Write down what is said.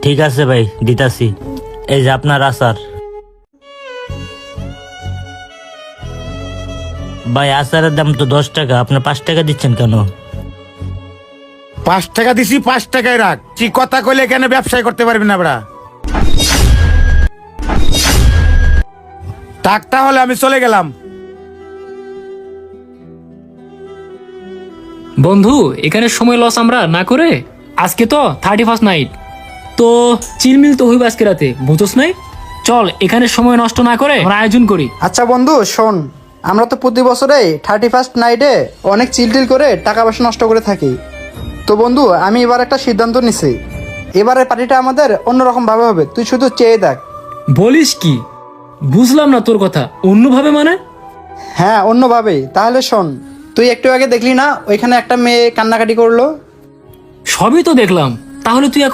ঠিক আছে ভাই, দিতাছি। এই যে আপনার আচার। ভাই আচারের দাম তো 10 টাকা, আপনি 5 টাকা দিচ্ছেন কেন? 5 টাকা দিছি, 5 টাকায় রাখ। কি কথা কইলে কেন ব্যবসায় করতে পারবি না বড়া? টাক তাহলে আমি চলে গেলাম। বন্ধু, এখানে সময় লস আমরা না করে আজকে তো 31st নাইট, তো চিলমিল তো হইব আজকে রাতে, বুঝোস নাই? চল এখানে সময় নষ্ট না করে আমরা আয়োজন করি। আচ্ছা বন্ধু শোন, আমরা তো প্রতি বছরে 31st নাইটে অনেক চিলটিল করে টাকা পয়সা নষ্ট করে থাকি। তো বন্ধু আমি এবার একটা সিদ্ধান্ত নিছি, এবারের পার্টিটা আমাদের অন্যরকম ভাবে হবে, তুই শুধু চেয়ে দেখ। বলিস কি? বুঝলাম না তোর কথা। অন্যভাবে মানে? হ্যাঁ অন্যভাবেই। তাহলে শোন, তুই একটু আগে দেখলি না ওইখানে একটা মেয়ে কান্নাকাটি করলো? সবই তো দেখলাম, তাহলে তুই এখন